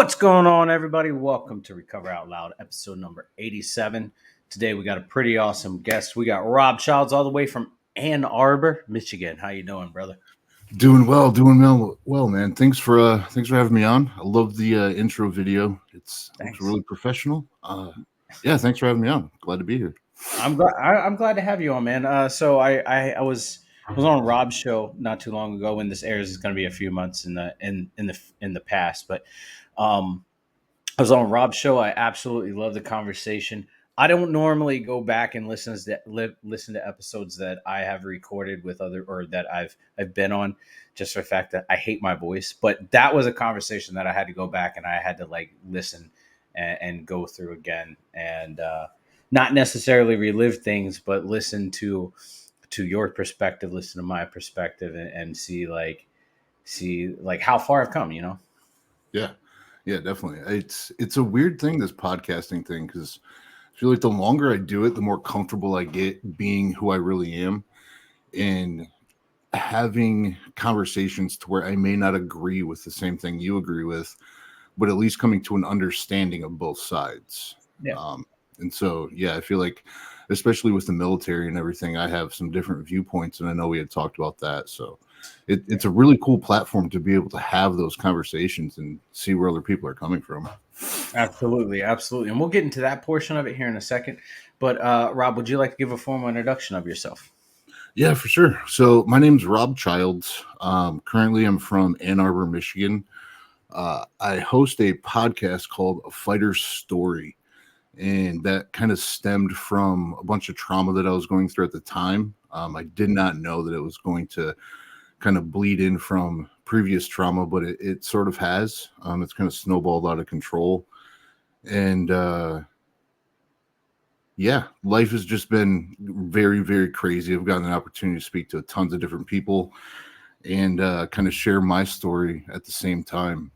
What's going on, everybody? Welcome to Recover Out Loud, episode number 87. Today we got a pretty awesome guest. We got Rob Childs all the way from Ann Arbor, Michigan. How you doing, brother? Doing well, man. Thanks for having me on. I love the intro video. It's really professional. Yeah, thanks for having me on. Glad to be here. I'm glad to have you on, man. So I was on Rob's show not too long ago. When this airs, it's going to be a few months in the past, but I was on Rob's show. I absolutely love the conversation. I don't normally go back and listen to episodes that I have recorded with other or that I've been on, just for the fact that I hate my voice. But that was a conversation that I had to go back and I had to listen and go through again, and not necessarily relive things, but listen to your perspective, listen to my perspective, and see how far I've come. Yeah, definitely. It's a weird thing, this podcasting thing, because I feel like the longer I do it, the more comfortable I get being who I really am and having conversations to where I may not agree with the same thing you agree with, but at least coming to an understanding of both sides. Yeah. And so, I feel like, especially with the military and everything, I have some different viewpoints, and I know we had talked about that. So it's a really cool platform to be able to have those conversations and see where other people are coming from. Absolutely. And we'll get into that portion of it here in a second. But Rob, would you like to give a formal introduction of yourself? Yeah, for sure. So my name's Rob Childs. Currently, I'm from Ann Arbor, Michigan. I host a podcast called A Fighter's Story. And that kind of stemmed from a bunch of trauma that I was going through at the time. I did not know that it was going to kind of bleed in from previous trauma, but it sort of has. It's kind of snowballed out of control. And life has just been very, very crazy. I've gotten an opportunity to speak to tons of different people and kind of share my story at the same time.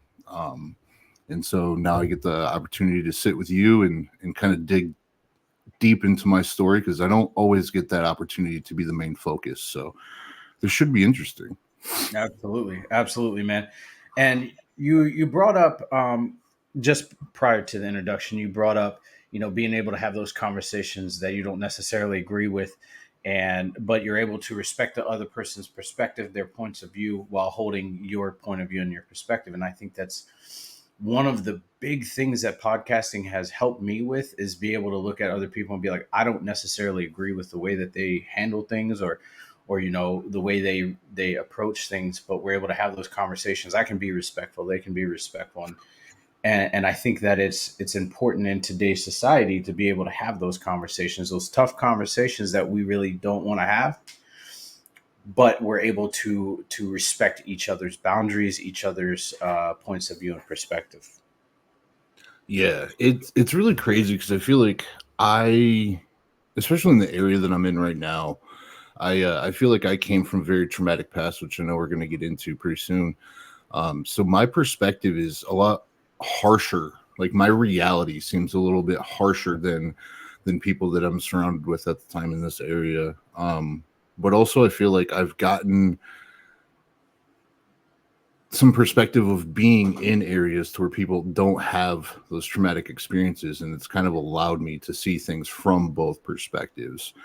And so now I get the opportunity to sit with you and kind of dig deep into my story, because I don't always get that opportunity to be the main focus. So this should be interesting. Absolutely, man. And you brought up just prior to the introduction, you brought up, being able to have those conversations that you don't necessarily agree with, but you're able to respect the other person's perspective, their points of view, while holding your point of view and your perspective. And I think that's one of the big things that podcasting has helped me with, is be able to look at other people and be like, I don't necessarily agree with the way that they handle things or the way they approach things, but we're able to have those conversations. I can be respectful. They can be respectful. And I think that it's important in today's society to be able to have those conversations, those tough conversations that we really don't want to have, but we're able to respect each other's boundaries, each other's points of view and perspective. Yeah, it's really crazy, because I feel like especially in the area that I'm in right now, I feel like I came from a very traumatic past, which I know we're going to get into pretty soon. So my perspective is a lot harsher. Like, my reality seems a little bit harsher than people that I'm surrounded with at the time in this area. But also I feel like I've gotten some perspective of being in areas to where people don't have those traumatic experiences, and it's kind of allowed me to see things from both perspectives.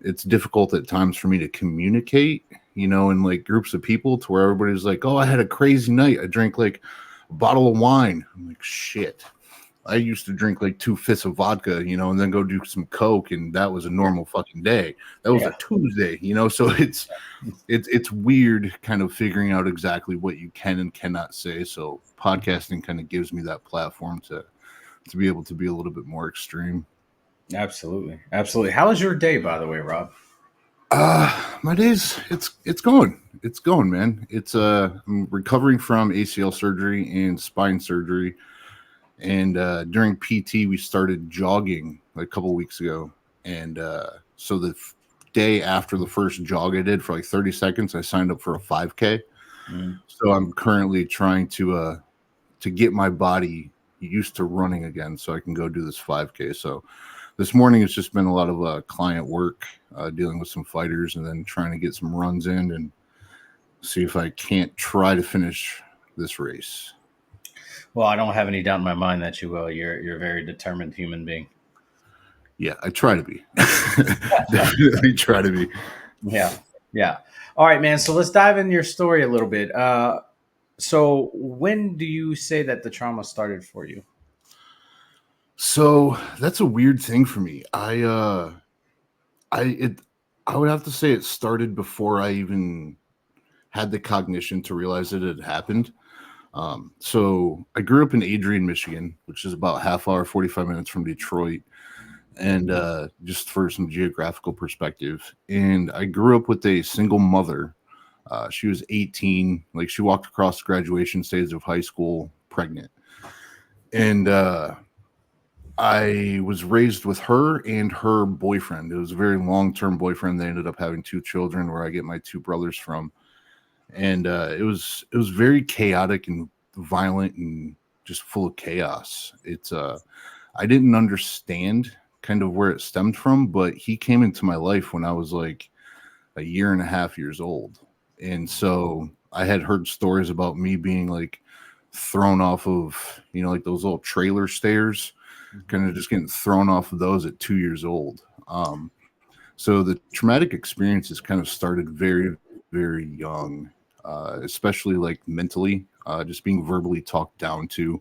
It's difficult at times for me to communicate, in like groups of people, to where everybody's like, oh, I had a crazy night. I drank like a bottle of wine. I'm like, shit. I used to drink like 2 fists of vodka, and then go do some coke, and that was a normal fucking day. That was a Tuesday, So it's weird kind of figuring out exactly what you can and cannot say. So podcasting kind of gives me that platform to be able to be a little bit more extreme. Absolutely. How was your day, by the way, Rob? My days, it's going, man. I'm recovering from ACL surgery and spine surgery. And during PT, we started jogging like a couple of weeks ago. And so the day after the first jog I did for like 30 seconds, I signed up for a 5K. So I'm currently trying to get my body used to running again, so I can go do this 5K. So this morning it's just been a lot of client work, dealing with some fighters, and then trying to get some runs in and see if I can't try to finish this race. Well, I don't have any doubt in my mind that you will. You're a very determined human being. Yeah, I try to be. Definitely try to be. Yeah, yeah. All right, man. So let's dive into your story a little bit. So when do you say that the trauma started for you? So that's a weird thing for me. I it I would have to say it started before I even had the cognition to realize that it had happened. So I grew up in Adrian, Michigan, which is about half hour, 45 minutes from Detroit. And just for some geographical perspective, and I grew up with a single mother. She was 18, like she walked across the graduation stage of high school pregnant. And I was raised with her and her boyfriend. It was a very long term boyfriend. They ended up having two children, where I get my two brothers from. And it was very chaotic and violent and just full of chaos. It's I didn't understand kind of where it stemmed from, but he came into my life when I was like a year and a half years old. And so I had heard stories about me being like thrown off of, like those little trailer stairs, kind of just getting thrown off of those at 2 years old. So the traumatic experiences kind of started very, very young, especially like mentally, just being verbally talked down to,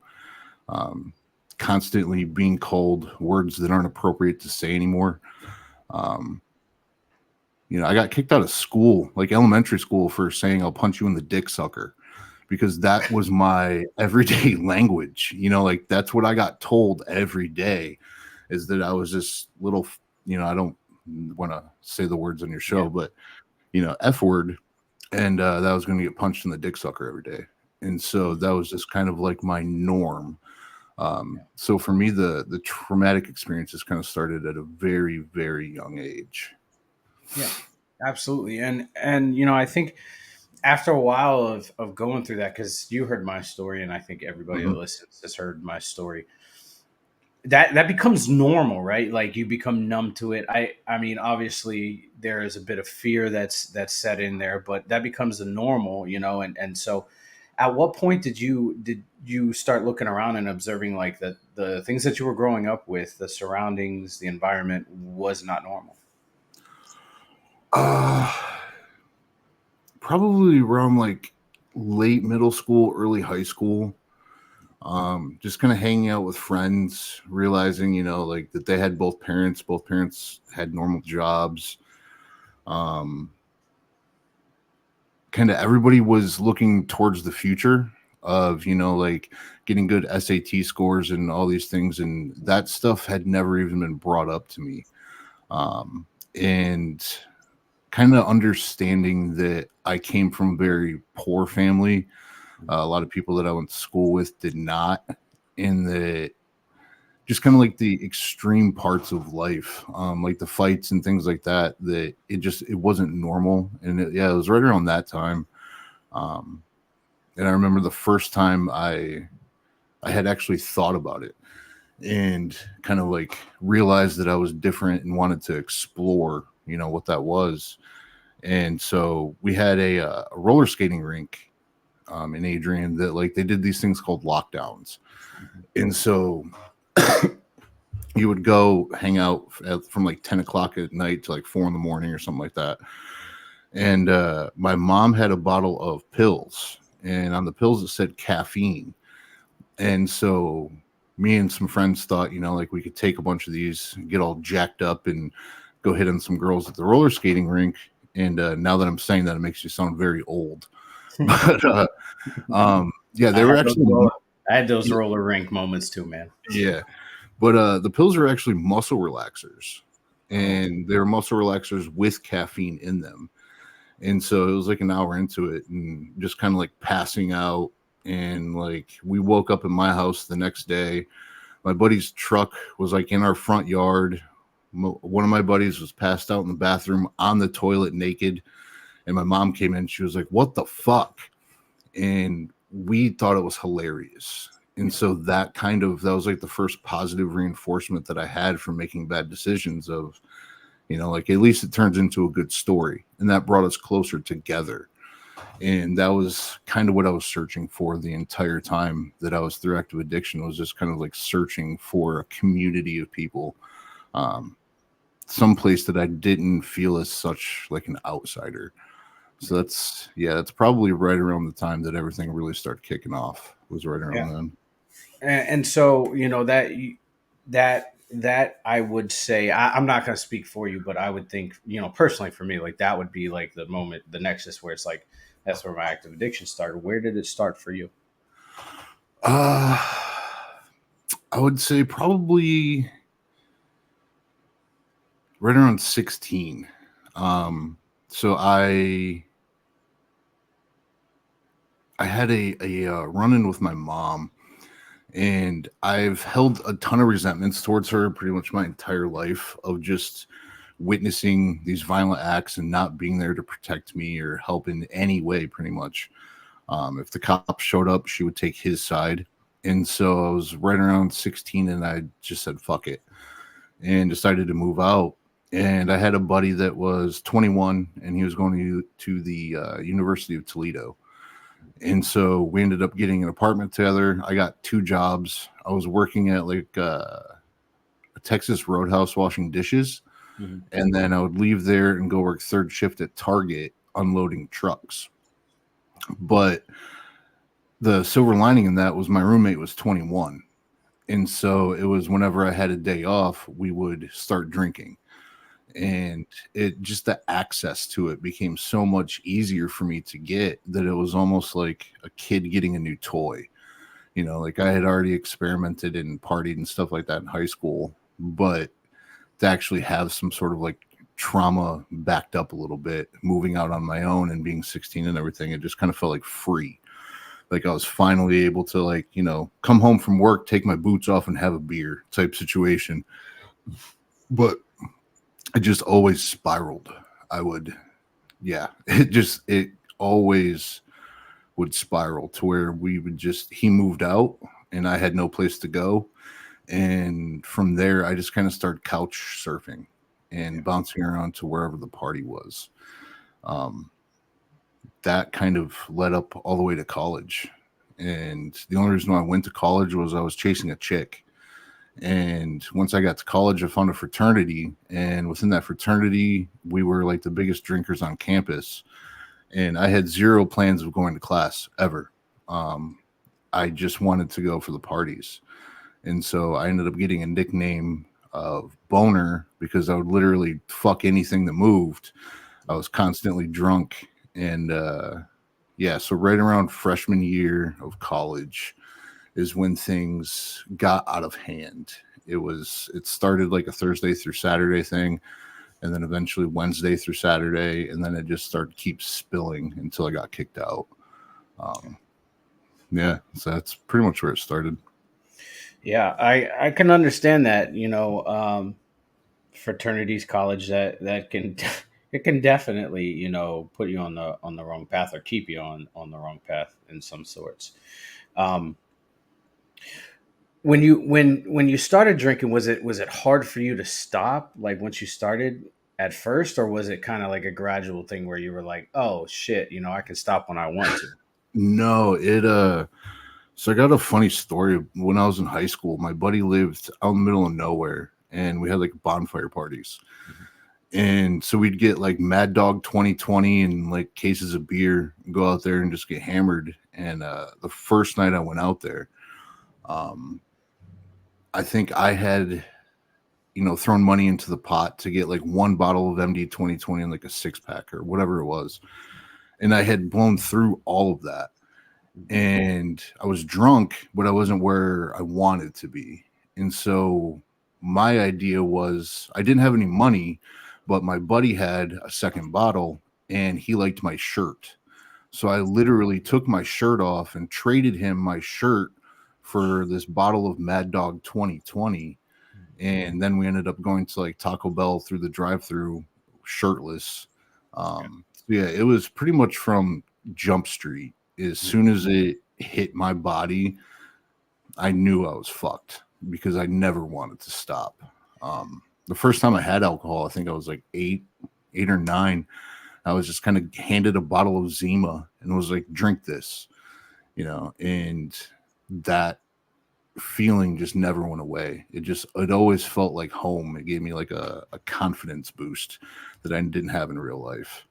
um, constantly being called words that aren't appropriate to say anymore. Um, I got kicked out of school, like elementary school, for saying "I'll punch you in the dick, sucker," because that was my everyday language. Like that's what I got told every day, is that I was this little, I don't want to say the words on your Yeah, show, but F word, and that I was going to get punched in the dick sucker every day. And so that was just kind of like my norm. yeah, So for me, the traumatic experiences kind of started at a very, very young age. yeah. Absolutely. And I think after a while of going through that, because you heard my story, and I think everybody that Mhm. listens has heard my story, that becomes normal, right? Like you become numb to it. I mean, obviously there is a bit of fear that's set in there, but that becomes the normal, and so at what point did you start looking around and observing like the things that you were growing up with, the surroundings, the environment was not normal? Uh, Probably around like late middle school, early high school. Just kind of hanging out with friends, realizing, like that they had both parents had normal jobs. Um, Kind of everybody was looking towards the future of, like getting good SAT scores and all these things. And that stuff had never even been brought up to me. And kind of understanding that I came from a very poor family. A lot of people that I went to school with did not, and that just kind of like the extreme parts of life, like the fights and things like that, that it wasn't normal. And yeah, it was right around that time. Um, and I remember the first time I had actually thought about it and kind of like realized that I was different and wanted to explore, what that was. And so we had a roller skating rink, in Adrian, that like they did these things called lockdowns. And so you would go hang out from like 10 o'clock at night to like 4 in the morning or something like that. And my mom had a bottle of pills, and on the pills it said caffeine. And so me and some friends thought, like we could take a bunch of these, get all jacked up, and go hit on some girls at the roller skating rink. And now that I'm saying that, it makes you sound very old. But yeah, I they were had those actually, roller, I had those roller rink moments too, man. yeah. But the pills are actually muscle relaxers, Oh, okay. and they were muscle relaxers with caffeine in them. And so it was like an hour into it and just kind of like passing out. And like we woke up in my house the next day. My buddy's truck was like in our front yard. One of my buddies was passed out in the bathroom on the toilet naked. And my mom came in. She was like, "What the fuck?" And we thought it was hilarious. And so that was like the first positive reinforcement that I had from making bad decisions of, like at least it turns into a good story. And that brought us closer together. And that was kind of what I was searching for the entire time that I was through active addiction, was just kind of like searching for a community of people, um, some place that I didn't feel as such like an outsider. So that's probably right around the time that everything really started kicking off, was right around Yeah. then. And so that I would say, I'm not going to speak for you, but I would think, personally for me, like that would be like the moment, the nexus where it's like that's where my active addiction started. Where did it start for you? Uh, I would say probably right around 16. Um, so I had a run-in with my mom, and I've held a ton of resentments towards her pretty much my entire life, of just witnessing these violent acts and not being there to protect me or help in any way, pretty much. If the cops showed up, she would take his side. And so I was right around 16, and I just said, fuck it, and decided to move out. And I had a buddy that was 21, and he was going to the University of Toledo. And so we ended up getting an apartment together. I got 2 jobs. I was working at like a Texas Roadhouse washing dishes. Mhm. And then I would leave there and go work third shift at Target unloading trucks. But the silver lining in that was my roommate was 21. And so it was whenever I had a day off, we would start drinking. And it just, the access to it became so much easier for me to get, that it was almost like a kid getting a new toy. Like I had already experimented and partied and stuff like that in high school, but to actually have some sort of like trauma backed up a little bit, moving out on my own and being 16 and everything, it just kind of felt like free. Like I was finally able to, like, come home from work, take my boots off and have a beer type situation. But it just always spiraled. I would, yeah, it always would spiral to where he moved out and I had no place to go. And from there, I just kind of started couch surfing and bouncing around to wherever the party was. Um, that kind of led up all the way to college. And the only reason why I went to college was I was chasing a chick. And once I got to college, I found a fraternity. And within that fraternity, we were like the biggest drinkers on campus. And I had zero plans of going to class ever. I just wanted to go for the parties. And so I ended up getting a nickname of Boner because I would literally fuck anything that moved. I was constantly drunk. And yeah, so right around freshman year of college is when things got out of hand. It started like a Thursday through Saturday thing, and then eventually Wednesday through Saturday, and then it just started keep spilling until I got kicked out. Yeah, so that's pretty much where it started. Yeah, I can understand that. Fraternities, college, that can it can definitely put you on the wrong path or keep you on the wrong path in some sorts. Um, when you started drinking, was it hard for you to stop? Like once you started at first, or was it kind of like a gradual thing where you were like, oh shit, I can stop when I want to? No, so I got a funny story. When I was in high school, my buddy lived out in the middle of nowhere, and we had like bonfire parties. Mhm. And so we'd get like Mad Dog 2020 and like cases of beer, and go out there and just get hammered. And the first night I went out there, um, I think I had, thrown money into the pot to get like one bottle of MD 2020 and like a 6-pack or whatever it was. And I had blown through all of that. And I was drunk, but I wasn't where I wanted to be. And so my idea was, I didn't have any money, but my buddy had a second bottle and he liked my shirt. So I literally took my shirt off and traded him my shirt for this bottle of Mad Dog 2020. And then we ended up going to like Taco Bell through the drive-through shirtless. So yeah, it was pretty much from Jump Street. As soon as it hit my body, I knew I was fucked because I never wanted to stop. The first time I had alcohol, I think I was like eight or nine. I was just kind of handed a bottle of Zima and was like, drink this, and that feeling just never went away. It always felt like home. It gave me like a confidence boost that I didn't have in real life.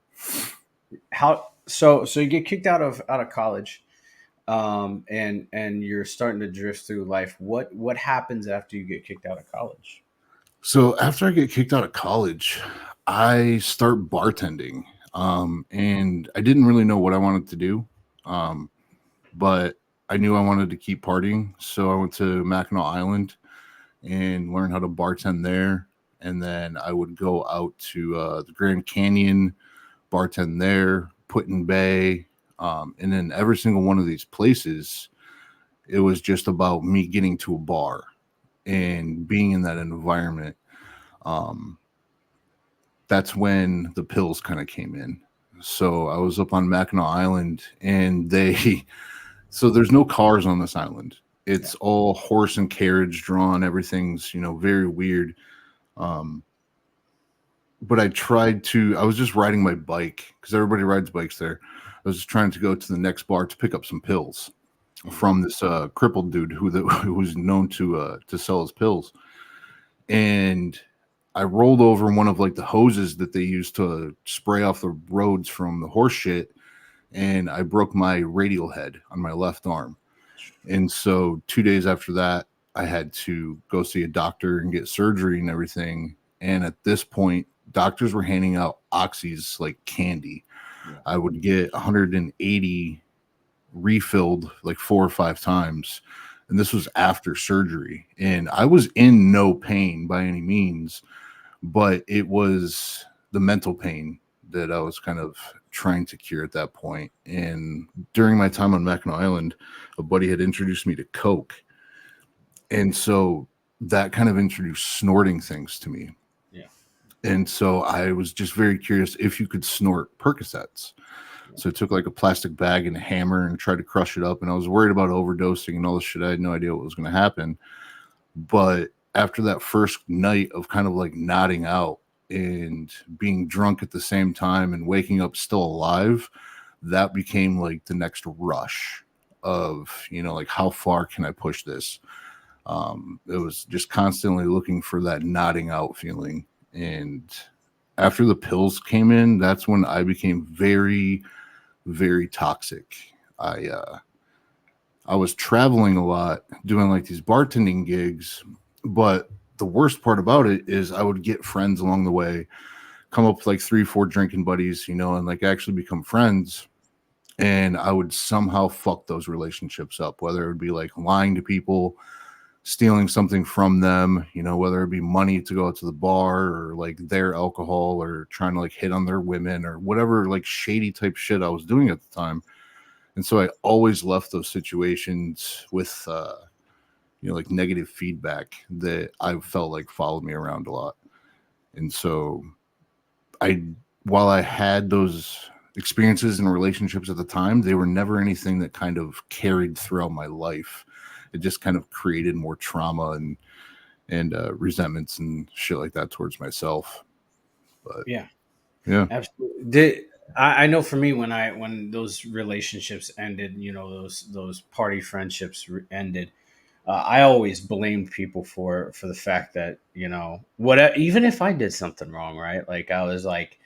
So you get kicked out of college, and you're starting to drift through life. What happens after you get kicked out of college? So after I get kicked out of college, I start bartending. And I didn't really know what I wanted to do. Um, but I knew I wanted to keep partying. So I went to Mackinac Island and learned how to bartend there. And then I would go out to the Grand Canyon, bartend there, Put-in Bay. And then every single one of these places, it was just about me getting to a bar and being in that environment. Um, that's when the pills kind of came in. So I was up on Mackinac Island, and so there's no cars on this island. Yeah. It's all horse and carriage drawn. Everything's very weird. Um, but I was just riding my bike because everybody rides bikes there. I was just trying to go to the next bar to pick up some pills Mhm. from this crippled dude who's known to sell his pills. And I rolled over one of like the hoses that they use to spray off the roads from the horse shit, and I broke my radial head on my left arm. And so 2 days after that, I had to go see a doctor and get surgery and everything. And at this point, doctors were handing out oxys like candy. Yeah. I would get 180 refilled like 4 or 5 times. And this was after surgery. And I was in no pain by any means, but it was the mental pain that I was kind of trying to cure at that point. And during my time on Mackinac Island, a buddy had introduced me to Coke. And so that kind of introduced snorting things to me. Yeah. And so I was just very curious if you could snort Percocets. Yeah. So I took like a plastic bag and a hammer and tried to crush it up. And I was worried about overdosing and all this shit. I had no idea what was going to happen. But after that first night of kind of like nodding out and being drunk at the same time and waking up still alive, that became like the next rush of, like how far can I push this? It was just constantly looking for that nodding out feeling. And after the pills came in, that's when I became very, very toxic. I was traveling a lot, doing like these bartending gigs, but the worst part about it is I would get friends along the way, come up with like 3, 4 drinking buddies, and like actually become friends. And I would somehow fuck those relationships up, whether it would be like lying to people, stealing something from them, whether it be money to go out to the bar or like their alcohol or trying to like hit on their women or whatever like shady type shit I was doing at the time. And so I always left those situations with, like negative feedback that I felt like followed me around a lot. And so I, while I had those experiences and relationships at the time, they were never anything that kind of carried throughout my life. It just kind of created more trauma and resentments and shit like that towards myself. But Yeah. yeah, Absolutely. I know for me when those relationships ended, those party friendships ended, I always blamed people for the fact that what even if I did something wrong, right? Like I was like,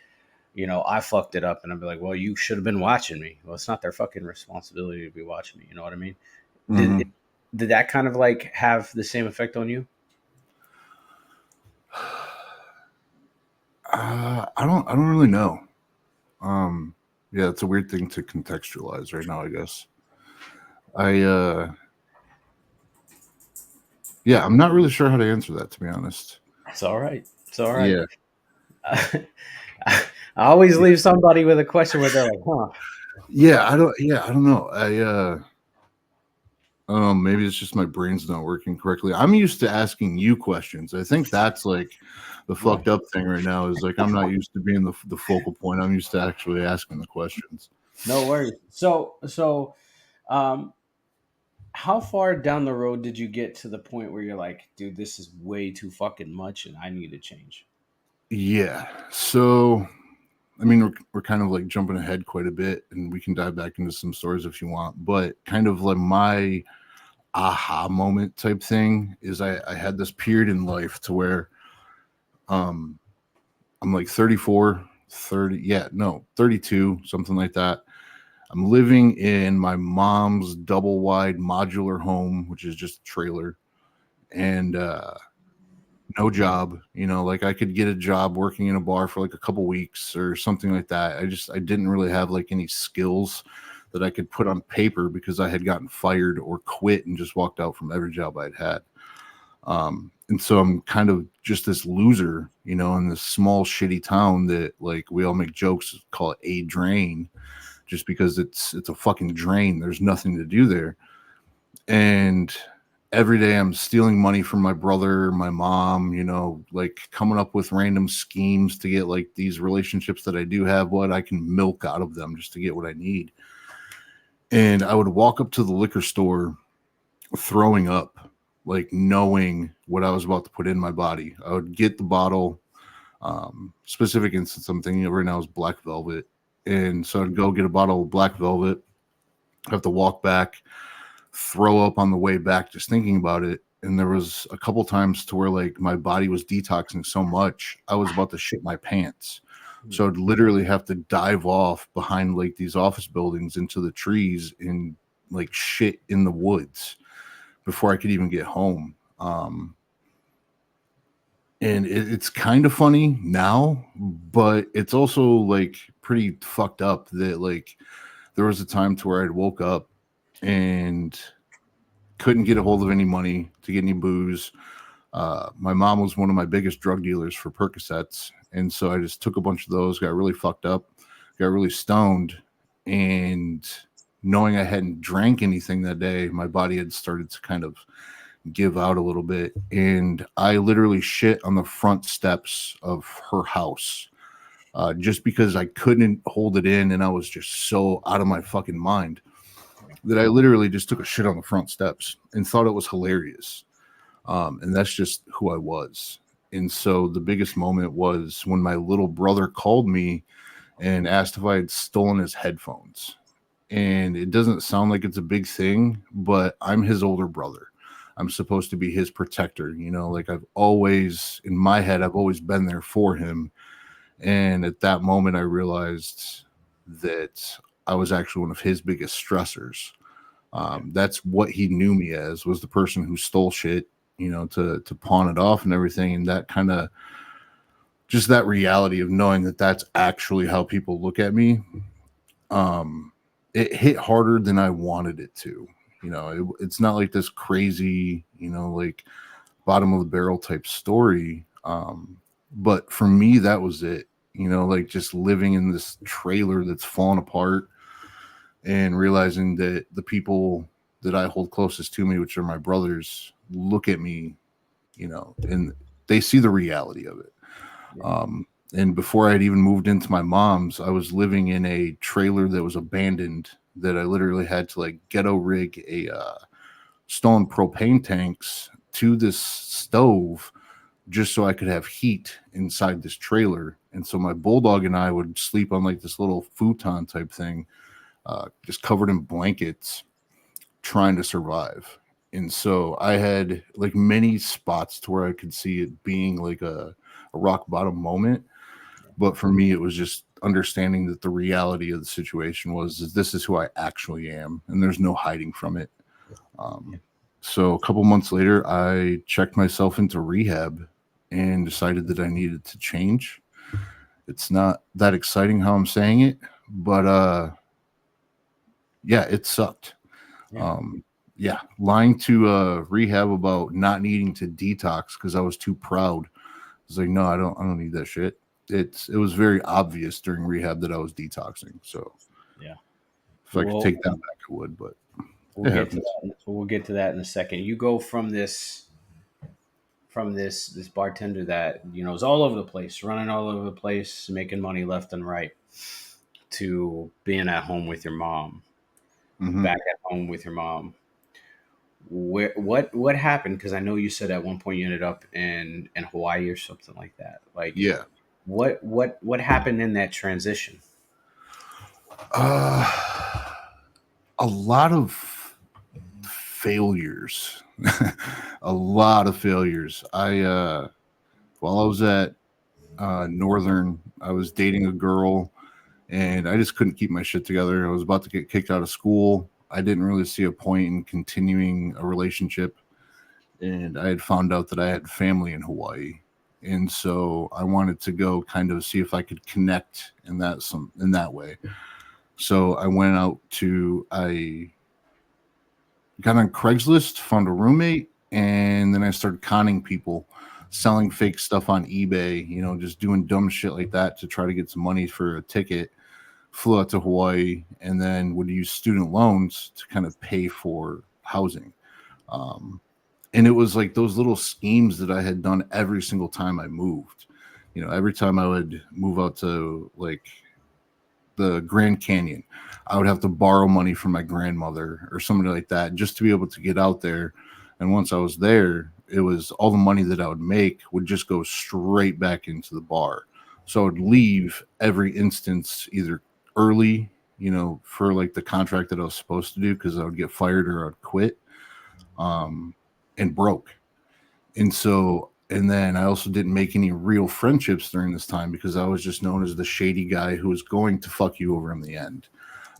I fucked it up, and I'd be like, well, you should have been watching me. Well, it's not their fucking responsibility to be watching me. You know what I mean? Did hmm did that kind of like have the same effect on you? I don't really know. Um, yeah, it's a weird thing to contextualize right now, I guess. I Yeah, I'm not really sure how to answer that, to be honest. It's all right. It's all right. Yeah. I always leave somebody with a question where they're like, huh? Yeah, I don't know. I don't know, maybe it's just my brain's not working correctly. I'm used to asking you questions. I think that's like the Yeah. fucked up thing right now is like I'm not used to being the focal point. I'm used to actually asking the questions. No worries. So, um, how far down the road did you get to the point where you're like, dude, this is way too fucking much, and I need to change? Yeah. So I mean, we're kind of like jumping ahead quite a bit, and we can dive back into some stories if you want. But kind of like my aha moment type thing is I had this period in life to where um I'm like 34, 30, yeah, no, 32, something like that. I'm living in my mom's double wide modular home, which is just a trailer, and no job. Like I could get a job working in a bar for like a couple weeks or something like that. I didn't really have like any skills that I could put on paper because I had gotten fired or quit and just walked out from every job I'd had. And so I'm kind of just this loser, in this small shitty town that like we all make jokes, call it a drain, just because it's a fucking drain. There's nothing to do there. And every day I'm stealing money from my brother, my mom, like coming up with random schemes to get like these relationships that I do have, what I can milk out of them just to get what I need. And I would walk up to the liquor store throwing up, like knowing what I was about to put in my body. I would get the bottle. Specific instance I'm thinking of right now is Black Velvet. And so I'd go get a bottle of Black Velvet, have to walk back, throw up on the way back just thinking about it. And there was a couple times to where like my body was detoxing so much I was about to shit my pants. So I'd literally have to dive off behind like these office buildings into the trees and like shit in the woods before I could even get home. And it's kind of funny now, but it's also like pretty fucked up that like there was a time to where I'd woke up and couldn't get a hold of any money to get any booze. My mom was one of my biggest drug dealers for Percocets. And so I just took a bunch of those, got really fucked up, got really stoned. And knowing I hadn't drank anything that day, my body had started to kind of give out a little bit. And I literally shit on the front steps of her house just because I couldn't hold it in. And I was just so out of my fucking mind that I literally just took a shit on the front steps and thought it was hilarious. And that's just who I was. And so the biggest moment was when my little brother called me and asked if I had stolen his headphones. And it doesn't sound like it's a big thing, but I'm his older brother. I'm supposed to be his protector. Like I've always, in my head, I've always been there for him. And at that moment, I realized that I was actually one of his biggest stressors. That's what he knew me as, was the person who stole shit, to pawn it off and everything. And that kind of just that reality of knowing that that's actually how people look at me. It hit harder than I wanted it to. It's not like this crazy, like bottom of the barrel type story. But for me, that was it. Like just living in this trailer that's fallen apart and realizing that the people that I hold closest to me, which are my brothers, look at me, and they see the reality of it. And before I had even moved into my mom's, I was living in a trailer that was abandoned, that I literally had to like ghetto rig a stolen propane tanks to this stove just so I could have heat inside this trailer. And so my bulldog and I would sleep on like this little futon type thing, just covered in blankets, trying to survive. And so I had like many spots to where I could see it being like a rock bottom moment. But for me, it was just understanding that the reality of the situation was is this is who I actually am, and there's no hiding from it. So a couple months later, I checked myself into rehab and decided that I needed to change. It's not that exciting how I'm saying it, but yeah, it sucked. Yeah. Yeah, lying to rehab about not needing to detox because I was too proud. I was like, no, I don't need that shit. It was very obvious during rehab that I was detoxing. So Yeah. if I could take that back, I would. But We'll it get to happens. that. We'll get to that in a second. You go from this bartender that is all over the place, running all over the place, making money left and right, to being at home with your mom, Hmm. back at home with your mom. What happened? Because I know you said at one point you ended up in Hawaii or something like that. Like, Yeah. What happened in that transition? Uh, a lot of failures. A lot of failures. While I was at Northern, I was dating a girl and I just couldn't keep my shit together. I was about to get kicked out of school. I didn't really see a point in continuing a relationship. And I had found out that I had family in Hawaii. And so I wanted to go kind of see if I could connect in that way. So I got on Craigslist, found a roommate, and then I started conning people, selling fake stuff on eBay, just doing dumb shit like that to try to get some money for a ticket. Flew out to Hawaii and then would use student loans to kind of pay for housing. Um, and it was like those little schemes that I had done every single time I moved. Every time I would move out to like the Grand Canyon, I would have to borrow money from my grandmother or somebody like that just to be able to get out there. And once I was there, it was all the money that I would make would just go straight back into the bar. So I would leave every instance either early, for like the contract that I was supposed to do because I would get fired or I'd quit, um, and broke. And then I also didn't make any real friendships during this time because I was just known as the shady guy who was going to fuck you over in the end.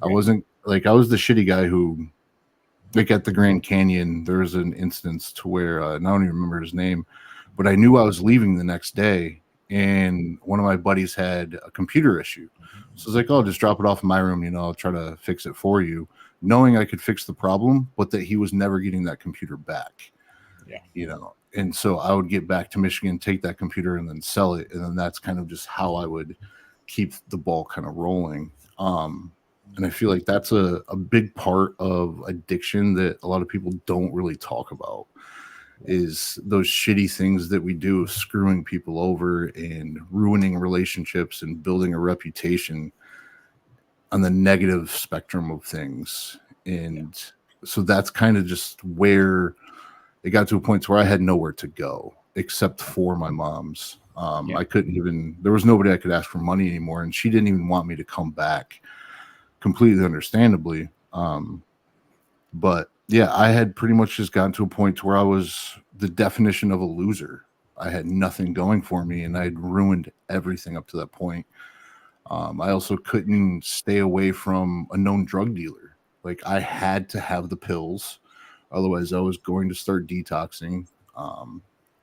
I Right. wasn't like I was the shitty guy who, like at the Grand Canyon, there was an instance to where and I don't even remember his name, but I knew I was leaving the next day, and one of my buddies had a computer issue. So I was like, "Oh, just drop it off in my room. I'll try to fix it for you," knowing I could fix the problem, but that he was never getting that computer back. Yeah. And so I would get back to Michigan, take that computer, and then sell it, and then that's kind of just how I would keep the ball kind of rolling. And I feel like that's a big part of addiction that a lot of people don't really talk about is those shitty things that we do of screwing people over and ruining relationships and building a reputation on the negative spectrum of things. Yeah. And so that's kind of just where it got to a point where I had nowhere to go except for my mom's. Yeah. I couldn't even, there was nobody I could ask for money anymore. And she didn't even want me to come back, completely understandably. But yeah, I had pretty much just gotten to a point where I was the definition of a loser. I had nothing going for me and I'd ruined everything up to that point. I also couldn't stay away from a known drug dealer. Like I had to have the pills, otherwise I was going to start detoxing.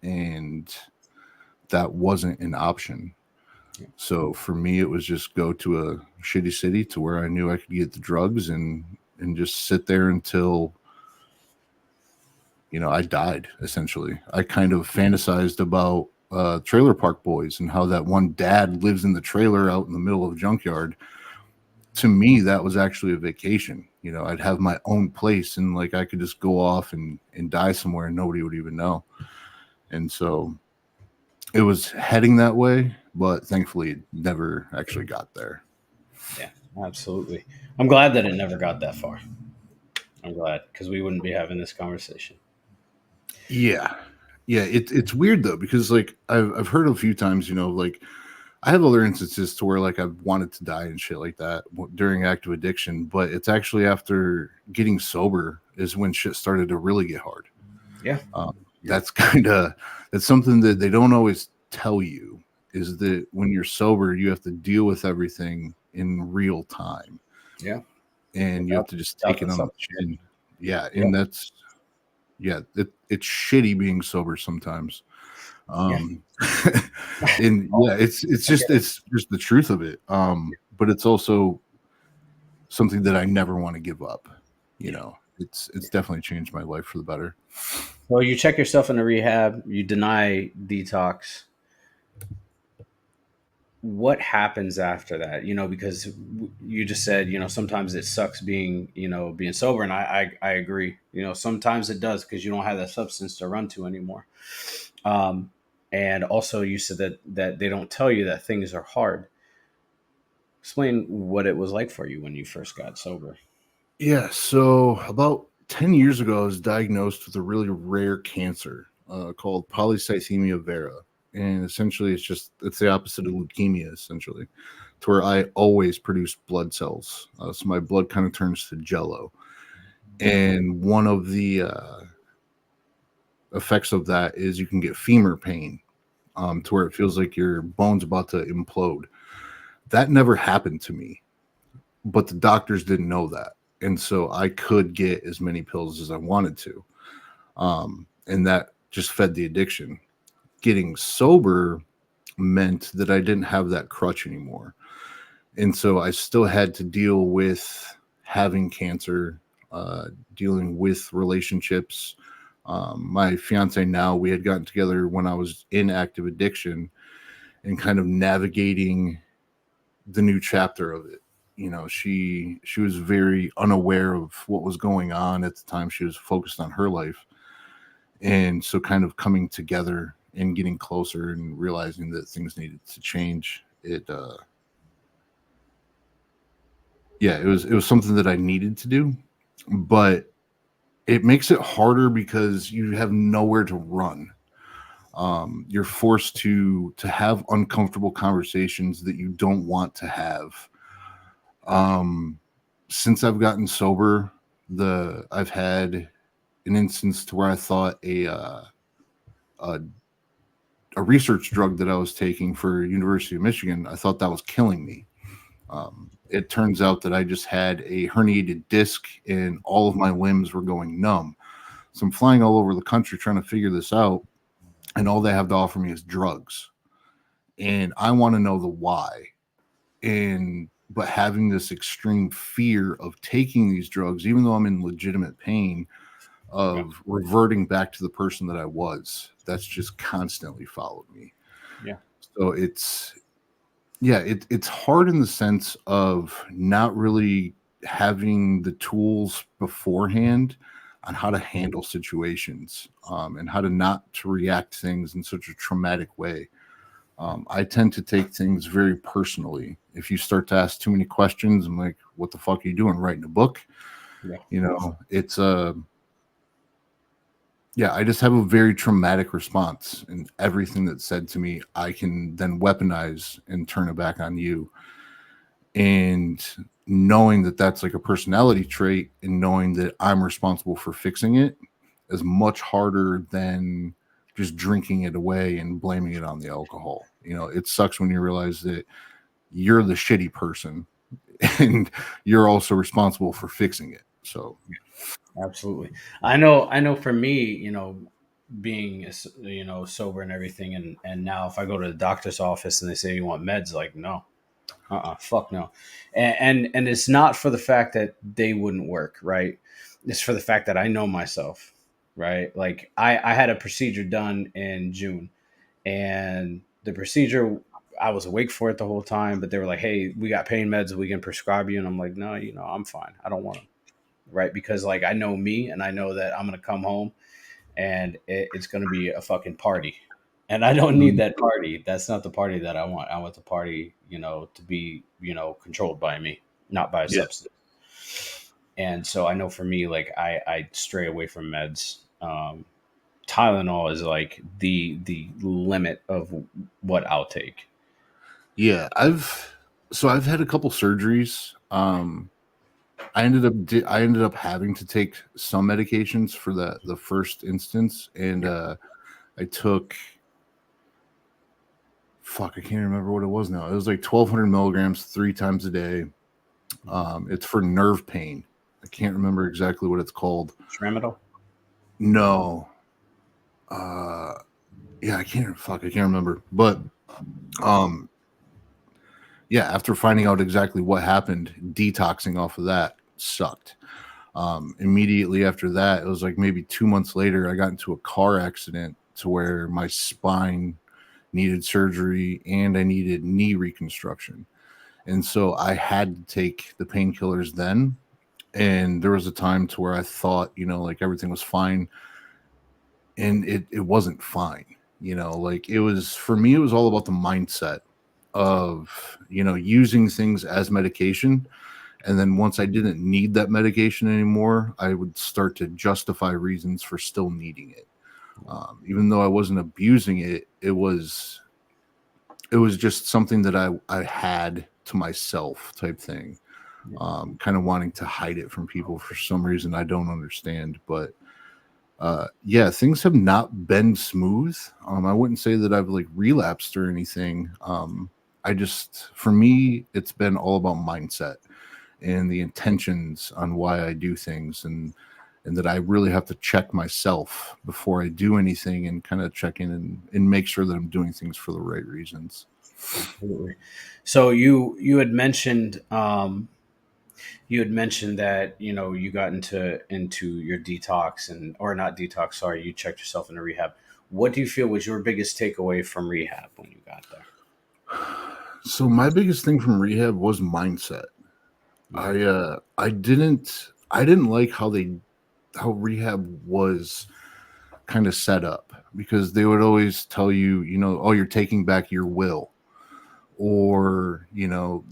And that wasn't an option. Yeah. So for me, it was just go to a shitty city to where I knew I could get the drugs and just sit there until I died. Essentially, I kind of fantasized about Trailer Park Boys and how that one dad lives in the trailer out in the middle of a junkyard. To me, that was actually a vacation. I'd have my own place and like I could just go off and die somewhere and nobody would even know. And so it was heading that way, but thankfully it never actually got there. Yeah. Absolutely. I'm glad that it never got that far. I'm glad because we wouldn't be having this conversation. Yeah. Yeah, it's weird though because like I've heard a few times, like I have other instances to where like I've wanted to die and shit like that during active addiction, but it's actually after getting sober is when shit started to really get hard. Yeah. Um, that's kind of that's something that they don't always tell you is that when you're sober, you have to deal with everything in real time, Yeah. and you have Without, to just without take the it on the substance. chin. Yeah, Yeah. and it's shitty being sober sometimes. Yeah. Um, and Oh, yeah, it's I just get it. it's just the truth of it. But it's also something that I never want to give up. Yeah. It's definitely changed my life for the better. Well, you check yourself into rehab, you deny detox. What happens after that? Because you just said, sometimes it sucks being, being sober. And I agree. Sometimes it does because you don't have that substance to run to anymore. Um, and also you said that they don't tell you that things are hard. Explain what it was like for you when you first got sober. Yeah, so about 10 years ago, I was diagnosed with a really rare cancer called polycythemia vera. And essentially it's the opposite of leukemia, essentially, to where I always produce blood cells. So my blood kind of turns to jello. And one of the effects of that is you can get femur pain, to where it feels like your bone's about to implode. That never happened to me, but the doctors didn't know that. And so I could get as many pills as I wanted to. And that just fed the addiction. Getting sober meant that I didn't have that crutch anymore. And so I still had to deal with having cancer, dealing with relationships. My fiance now, we had gotten together when I was in active addiction and kind of navigating the new chapter of it. She was very unaware of what was going on at the time. She was focused on her life. And so kind of coming together and getting closer and realizing that things needed to change. It was something that I needed to do, but it makes it harder because you have nowhere to run. You're forced to have uncomfortable conversations that you don't want to have. Since I've gotten sober, I've had an instance to where I thought a research drug that I was taking for University of Michigan, I thought that was killing me. It turns out that I just had a herniated disc and all of my limbs were going numb. So I'm flying all over the country trying to figure this out, and all they have to offer me is drugs. And I want to know the why. But having this extreme fear of taking these drugs, even though I'm in legitimate pain, of reverting back to the person that I was, that's just constantly followed me. Yeah. So it's hard in the sense of not really having the tools beforehand on how to handle situations, and how to not to react to things in such a traumatic way. I tend to take things very personally. If you start to ask too many questions, I'm like, what the fuck are you doing? Writing a book? Yeah. It's I just have a very traumatic response, and everything that's said to me, I can then weaponize and turn it back on you. And knowing that that's like a personality trait, and knowing that I'm responsible for fixing it, is much harder than just drinking it away and blaming it on the alcohol. It sucks when you realize that you're the shitty person and you're also responsible for fixing it. So Absolutely. I know for me, being sober and everything, and now if I go to the doctor's office and they say you want meds, like, no. Fuck no. And it's not for the fact that they wouldn't work, right? It's for the fact that I know myself, right? Like I had a procedure done in June, and the procedure, I was awake for it the whole time, but they were like, "Hey, we got pain meds we can prescribe you," and I'm like, "No, I'm fine. I don't want them." Right? Because like I know me, and I know that I'm gonna come home and it's gonna be a fucking party, and I don't need that party. That's not the party that I want. I want the party, to be, controlled by me, not by a yeah, substance. And so I know for me, like I stray away from meds. Tylenol is like the limit of what I'll take. yeah. I've had a couple surgeries. I ended up having to take some medications for the first instance, and I took, fuck, I can't remember what it was now. It was like 1,200 milligrams 3 times a day. It's for nerve pain. I can't remember exactly what it's called. Tramadol. No. Yeah, I can't remember. But um after finding out exactly what happened, detoxing off of that sucked. Immediately after that, it was like maybe 2 months later, I got into a car accident to where my spine needed surgery and I needed knee reconstruction. And so I had to take the painkillers then. And there was a time to where I thought, like everything was fine. And it wasn't fine. Like it was, for me, it was all about the mindset of, using things as medication. And then once I didn't need that medication anymore, I would start to justify reasons for still needing it. Even though I wasn't abusing it, it was just something that I had to myself type thing. Yeah. Kind of wanting to hide it from people for some reason I don't understand. But yeah, things have not been smooth. I wouldn't say that I've like relapsed or anything. I just, for me, it's been all about mindset and the intentions on why I do things, and that I really have to check myself before I do anything and kind of check in and make sure that I'm doing things for the right reasons. Absolutely. So you had mentioned that you got into your detox, and or not detox, sorry, you checked yourself into rehab. What do you feel was your biggest takeaway from rehab when you got there? So my biggest thing from rehab was mindset. Yeah. I didn't like how rehab was kind of set up, because they would always tell you, oh, you're taking back your will, or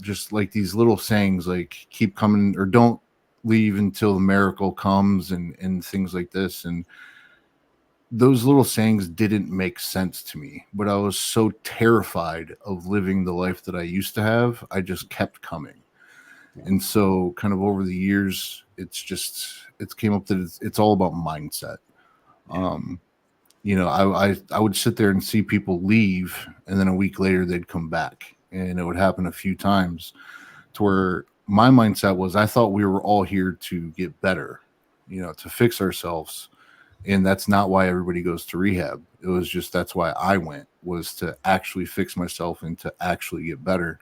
just like these little sayings like keep coming or don't leave until the miracle comes, and things like this. And those little sayings didn't make sense to me, but I was so terrified of living the life that I used to have, I just kept coming. Yeah. And so kind of over the years, it's came up that it's all about mindset. Yeah. um I would sit there and see people leave, and then a week later they'd come back, and it would happen a few times, to where my mindset was, I thought we were all here to get better, to fix ourselves, and that's not why everybody goes to rehab. It was just, that's why I went, was to actually fix myself and to actually get better.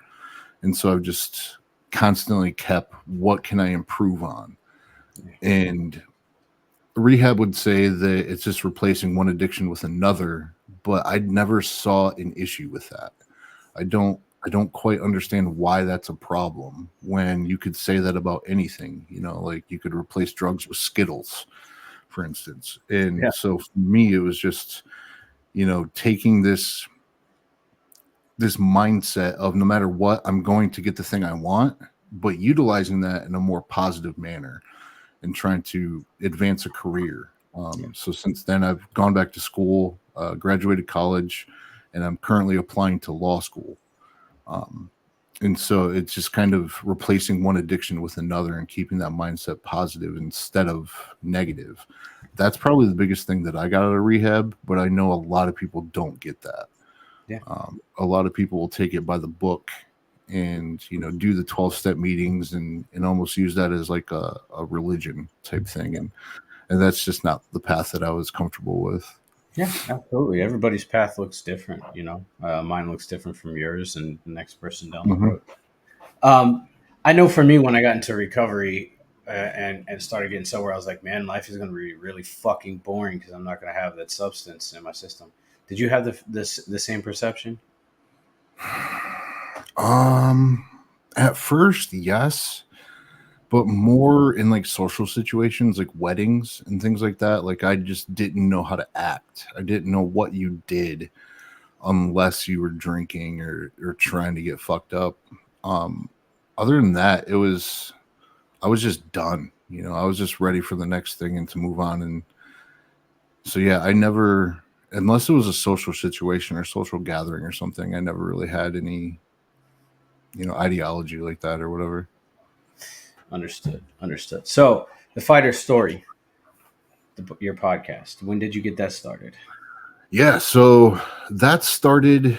And so I've just constantly kept, what can I improve on? Yeah. And rehab would say that it's just replacing one addiction with another, but I never saw an issue with that. I don't quite understand why that's a problem, when you could say that about anything, like you could replace drugs with Skittles, for instance. And Yeah. so for me, it was just, taking this mindset of, no matter what, I'm going to get the thing I want, but utilizing that in a more positive manner, and trying to advance a career. Yeah. So since then, I've gone back to school, graduated college, and I'm currently applying to law school. Um, and so it's just kind of replacing one addiction with another and keeping that mindset positive instead of negative. That's probably the biggest thing that I got out of rehab, but I know a lot of people don't get that. Yeah. A lot of people will take it by the book, and do the 12-step meetings, and almost use that as like a religion type thing. And that's just not the path that I was comfortable with. Yeah, absolutely. Everybody's path looks different. Mine looks different from yours, and the next person down the Hmm. road. Um, I know for me, when I got into recovery and started getting sober, I was like, man, life is going to be really fucking boring because I'm not going to have that substance in my system. Did you have the same perception? um at first, yes, but more in like social situations like weddings and things like that. Like, I just didn't know how to act. I didn't know what you did unless you were drinking or trying to get fucked up. um Other than that, I was just done. I was just ready for the next thing and to move on. And so, yeah, I never, unless it was a social situation or social gathering or something, I never really had any, ideology like that or whatever. Understood. Understood. So the fighter story, your podcast. When did you get that started? Yeah. So that started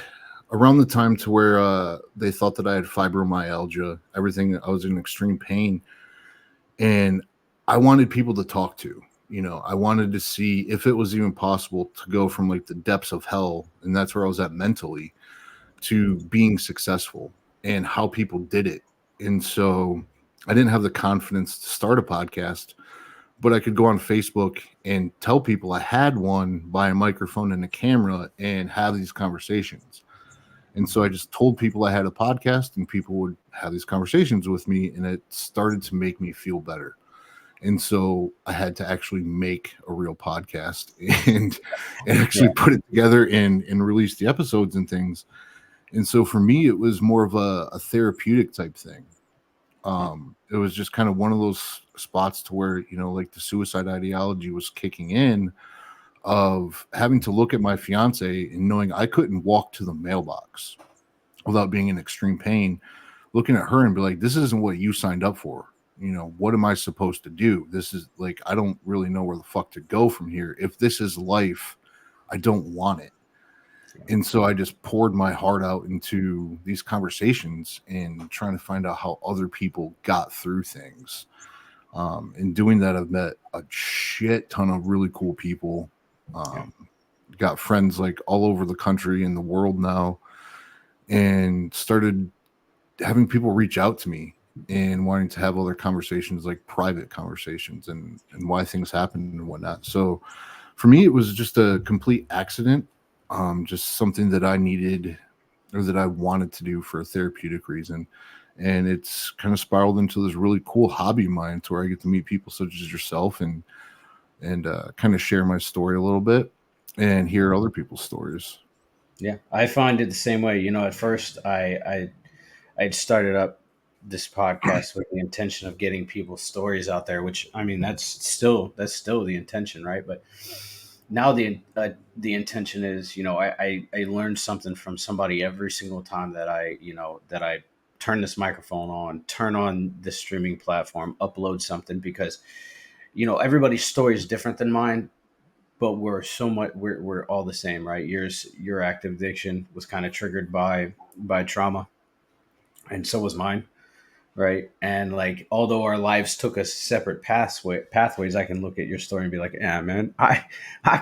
around the time to where they thought that I had fibromyalgia, everything. I was in extreme pain, and I wanted people to talk to. I wanted to see if it was even possible to go from like the depths of hell, and that's where I was at mentally, to being successful, and how people did it. And so I didn't have the confidence to start a podcast, but I could go on Facebook and tell people I had one, buy a microphone and a camera, and have these conversations. And so I just told people I had a podcast, and people would have these conversations with me, and it started to make me feel better. And so I had to actually make a real podcast and actually Yeah. put it together and release the episodes and things. And so for me, it was more of a therapeutic type thing. Yeah. It was just kind of one of those spots to where, like the suicide ideology was kicking in. of having to look at my fiance and knowing I couldn't walk to the mailbox without being in extreme pain, looking at her and be like, this isn't what you signed up for. You know, what am I supposed to do? This is like, I don't really know where the fuck to go from here. If this is life, I don't want it. And so I just poured my heart out into these conversations and trying to find out how other people got through things. In doing that, I've met a shit ton of really cool people. Got friends like all over the country and the world now, and started having people reach out to me and wanting to have other conversations, like private conversations and why things happen and whatnot. So for me, it was just a complete accident. Just something that I needed or that I wanted to do for a therapeutic reason. And it's kind of spiraled into this really cool hobby of mine to where I get to meet people such as yourself and kind of share my story a little bit and hear other people's stories. Yeah, I find it the same way. You know, at first I'd started up this podcast with the intention of getting people's stories out there, which I mean that's still the intention, right? But now the intention is, you know, I learned something from somebody every single time that I turn this microphone on, turn on this streaming platform, upload something, because you know everybody's story is different than mine, but we're all the same, right? Your active addiction was kind of triggered by trauma, and so was mine, right? And like, although our lives took us separate pathways, I can look at your story and be like, yeah, man, I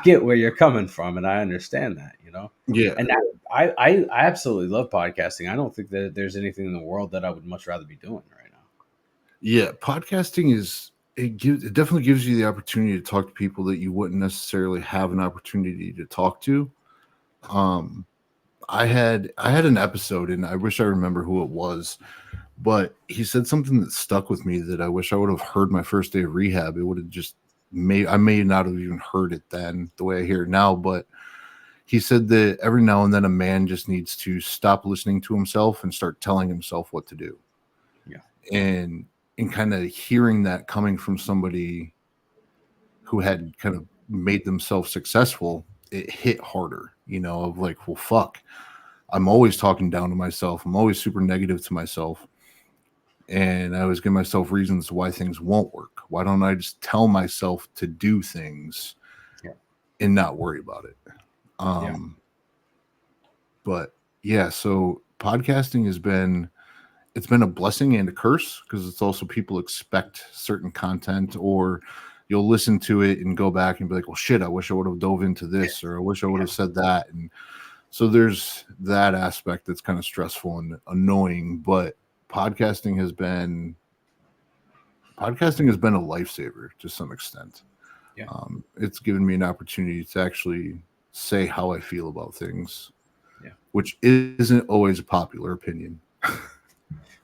get where you're coming from, and I understand that, you know. Yeah. And I absolutely love podcasting. I don't think that there's anything in the world that I would much rather be doing right now. Yeah. Podcasting it definitely gives you the opportunity to talk to people that you wouldn't necessarily have an opportunity to talk to. Um, I had an episode, and I wish I remember who it was, but he said something that stuck with me that I wish I would have heard my first day of rehab. It would have just I may not have even heard it then the way I hear it now, but he said that every now and then a man just needs to stop listening to himself and start telling himself what to do. Yeah, And kind of hearing that coming from somebody who had kind of made themselves successful, it hit harder, you know, of like, well, fuck, I'm always talking down to myself. I'm always super negative to myself. And I always give myself reasons why things won't work. Why don't I just tell myself to do things yeah, and not worry about it? yeah, But yeah, so podcasting it's been a blessing and a curse, because it's also people expect certain content, or you'll listen to it and go back and be like, well, shit, I wish I would have dove into this, or I wish I would have said that. And so there's that aspect that's kind of stressful and annoying, but podcasting has been a lifesaver to some extent. yeah. It's given me an opportunity to actually say how I feel about things, Yeah. which isn't always a popular opinion.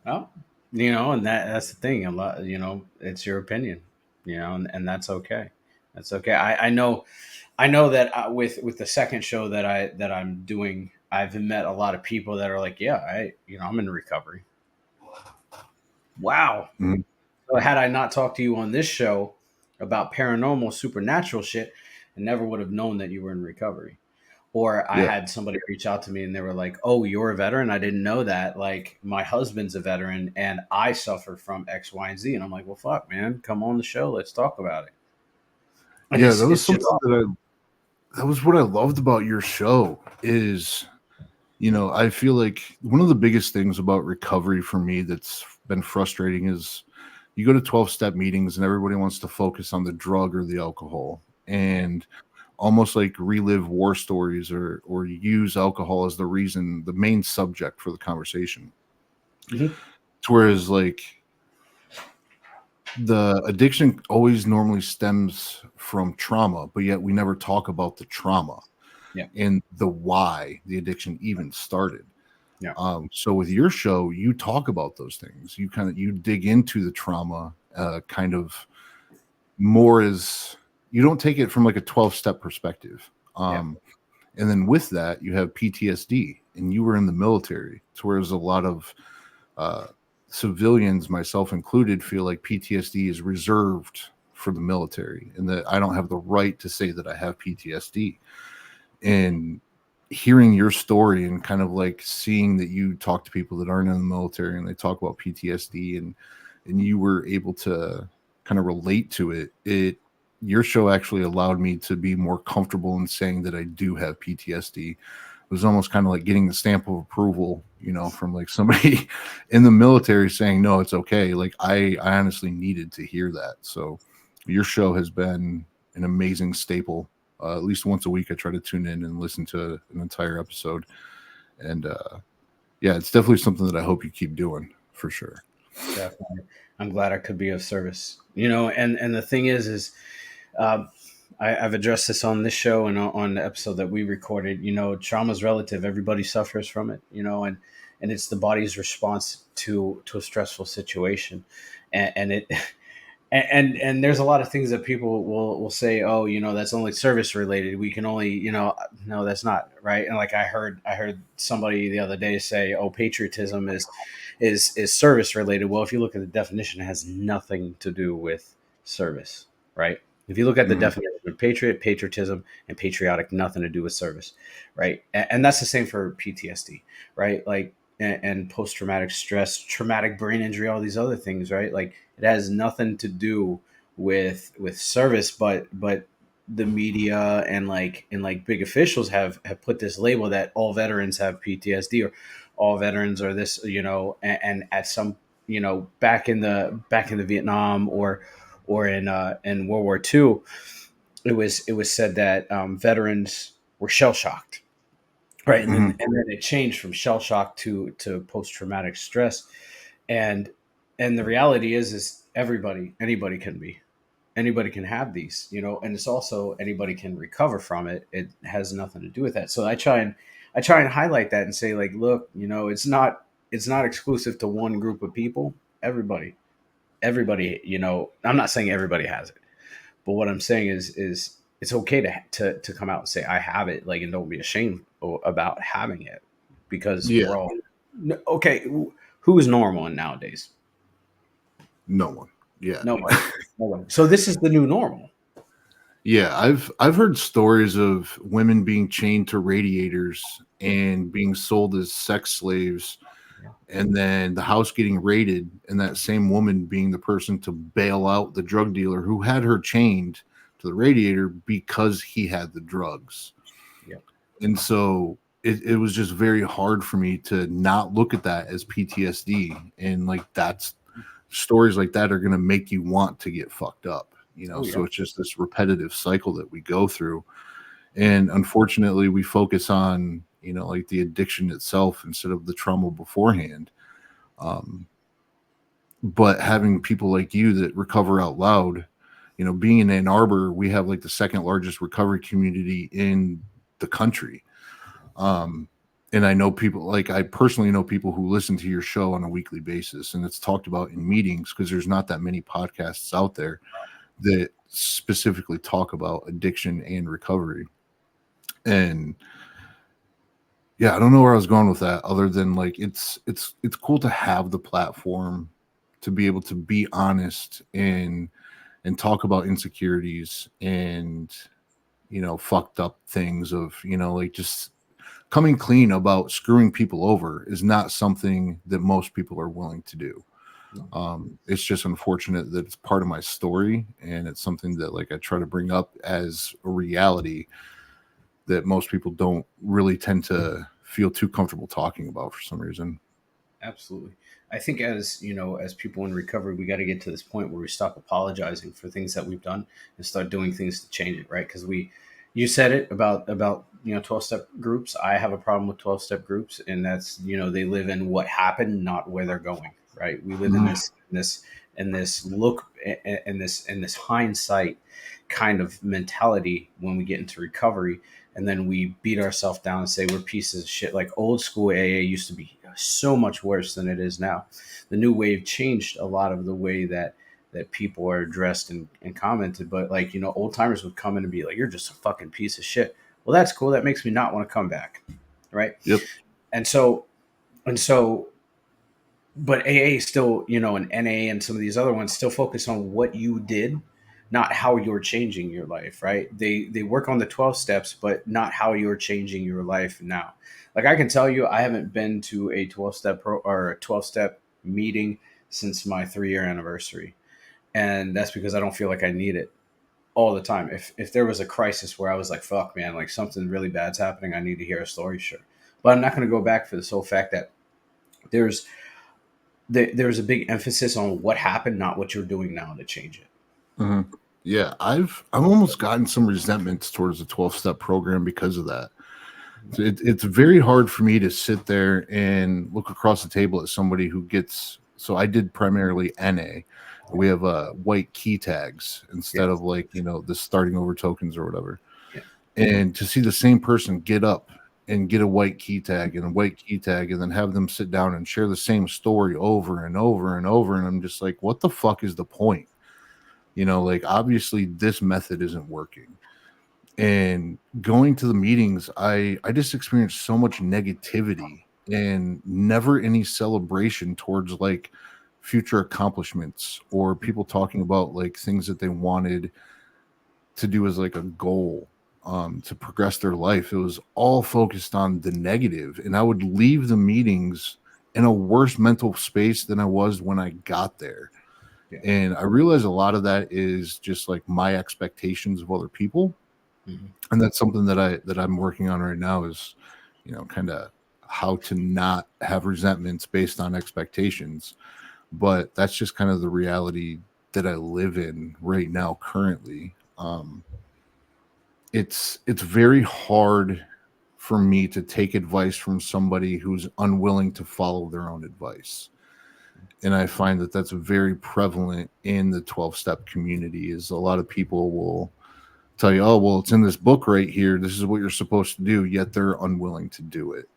Well, you know, and that's the thing. A lot, you know, it's your opinion, you know, and that's okay. That's okay. I know that with the second show that I'm doing, I've met a lot of people that are like, yeah, I'm in recovery. Wow. Mhm. So had I not talked to you on this show about paranormal, supernatural shit, I never would have known that you were in recovery. Or I Yeah. had somebody reach out to me and they were like, "Oh, you're a veteran? I didn't know that. Like, my husband's a veteran and I suffer from X, Y, and Z." And I'm like, "Well, fuck, man, come on the show. Let's talk about it." And Yeah, it's that was it's just something that was what I loved about your show is, I feel like one of the biggest things about recovery for me that's been frustrating is you go to 12-step meetings and everybody wants to focus on the drug or the alcohol, yeah, and almost like relive war stories, or use alcohol as the main subject for the conversation. hmm Whereas like the addiction always normally stems from trauma, but yet we never talk about the trauma yeah, and the why the addiction even started. yeah, So with your show, you talk about those things. You dig into the trauma, kind of more as you don't take it from like a 12-step perspective. yeah, And then with that, you have PTSD, and you were in the military, to whereas a lot of uh, civilians, myself included, feel like PTSD is reserved for the military and that I don't have the right to say that I have PTSD. And hearing your story and kind of like seeing that you talk to people that aren't in the military and they talk about PTSD and you were able to kind of relate to it, your show actually allowed me to be more comfortable in saying that I do have PTSD. It was almost kind of like getting the stamp of approval, from like somebody in the military saying, no, it's okay. Like I honestly needed to hear that. So your show has been an amazing staple. At least once a week, I try to tune in and listen to an entire episode. And yeah, it's definitely something that I hope you keep doing for sure. Definitely. I'm glad I could be of service. And the thing is, um, I've addressed this on this show and on the episode that we recorded. Trauma is relative. Everybody suffers from it. And it's the body's response to a stressful situation, and it. And there's a lot of things that people will say, oh, that's only service related. We can only, no, that's not right. And like I heard somebody the other day say, oh, patriotism is service related. Well, if you look at the definition, it has nothing to do with service, right? If you look at the Mhm. definition of patriotism, and patriotic, nothing to do with service, right? And that's the same for PTSD, right? Like and post traumatic stress, traumatic brain injury, all these other things, right? Like it has nothing to do with service, but the media and big officials have put this label that all veterans have PTSD or all veterans are this, and at some, back in the Vietnam or in World War II, it was said that veterans were shell shocked, right? And then Mhm. and then it changed from shell shock to post traumatic stress, and the reality is anybody can be, anybody can have these, and it's also anybody can recover from it. It has nothing to do with that. So I try and highlight that and say, like, look, it's not exclusive to one group of people. Everybody, I'm not saying everybody has it, but what I'm saying is it's okay to come out and say I have it, like, and don't be ashamed about having it, because Yeah, we're all okay. Who is normal in nowadays? no one. Yeah. Nobody. Nobody. So this is the new normal. Yeah, I've heard stories of women being chained to radiators and being sold as sex slaves, Yeah. and then the house getting raided, and that same woman being the person to bail out the drug dealer who had her chained to the radiator because he had the drugs. Yeah. And so it was just very hard for me to not look at that as PTSD. And like that's stories like that are going to make you want to get fucked up, Oh yeah. so it's just this repetitive cycle that we go through. And unfortunately we focus on, like the addiction itself instead of the trauma beforehand. um, but having people like you that recover out loud, being in Ann Arbor, we have like the second largest recovery community in the country. um, and I know people, like I personally know people who listen to your show on a weekly basis, and it's talked about in meetings because there's not that many podcasts out there that specifically talk about addiction and recovery. And yeah, I don't know where I was going with that other than like it's cool to have the platform to be able to be honest and talk about insecurities and fucked up things of like just coming clean about screwing people over is not something that most people are willing to do. No. It's just unfortunate that it's part of my story, and it's something that like I try to bring up as a reality that most people don't really tend to feel too comfortable talking about for some reason. Absolutely. I think as people in recovery, we got to get to this point where we stop apologizing for things that we've done and start doing things to change it, right? Because you said it about 12-step groups. I have a problem with 12-step groups, and that's, they live in what happened, not where they're going, right? We live in Mhm. this look and this hindsight kind of mentality when we get into recovery, and then we beat ourselves down and say we're pieces of shit. Like old school AA used to be so much worse than it is now. The new wave changed a lot of the way that people are addressed and commented. But like, old timers would come in and be like, you're just a fucking piece of shit. Well, that's cool. That makes me not want to come back. Right. Yep. And so, but AA still, and NA and some of these other ones still focus on what you did not how you're changing your life, right? They work on the 12 steps, but not how you're changing your life now. Like I can tell you, I haven't been to a 12-step or a 12-step meeting since my 3-year anniversary. And that's because I don't feel like I need it all the time. If there was a crisis where I was like, fuck man, like something really bad's happening, I need to hear a story, sure. But I'm not going to go back for the sole fact that there's there's a big emphasis on what happened, not what you're doing now to change it. Mhm. Yeah, I've almost gotten some resentments towards the 12-step program because of that. So it's very hard for me to sit there and look across the table at somebody who gets. So I did primarily NA. We have white key tags instead Yeah. of like the starting over tokens or whatever. Yeah. And to see the same person get up and get a white key tag and a white key tag and then have them sit down and share the same story over and over and over, and I'm just like, what the fuck is the point? Like obviously this method isn't working. And going to the meetings, I just experienced so much negativity and never any celebration towards like future accomplishments or people talking about like things that they wanted to do as like a goal to progress their life. It was all focused on the negative, and I would leave the meetings in a worse mental space than I was when I got there. Yeah. And I realize a lot of that is just like my expectations of other people, Mhm. and that's something that I'm working on right now is kind of how to not have resentments based on expectations. But that's just kind of the reality that I live in right now currently. It's very hard for me to take advice from somebody who's unwilling to follow their own advice, and I find that that's very prevalent in the 12-step community. Is a lot of people will tell you, oh well, it's in this book right here, this is what you're supposed to do, yet they're unwilling to do it.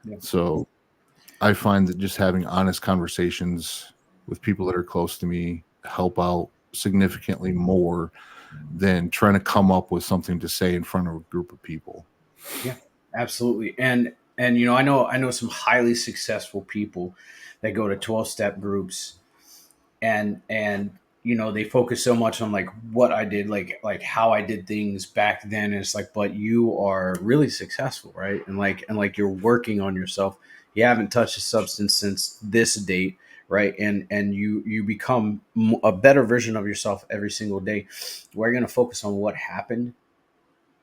Yeah. So I find that just having honest conversations with people that are close to me help out significantly more than trying to come up with something to say in front of a group of people. Yeah, absolutely. And I know some highly successful people that go to 12-step groups, and they focus so much on like what I did, like how I did things back then. And it's like, but you are really successful, right? And like you're working on yourself. You haven't touched a substance since this date, right? And you become a better version of yourself every single day. We're going to focus on what happened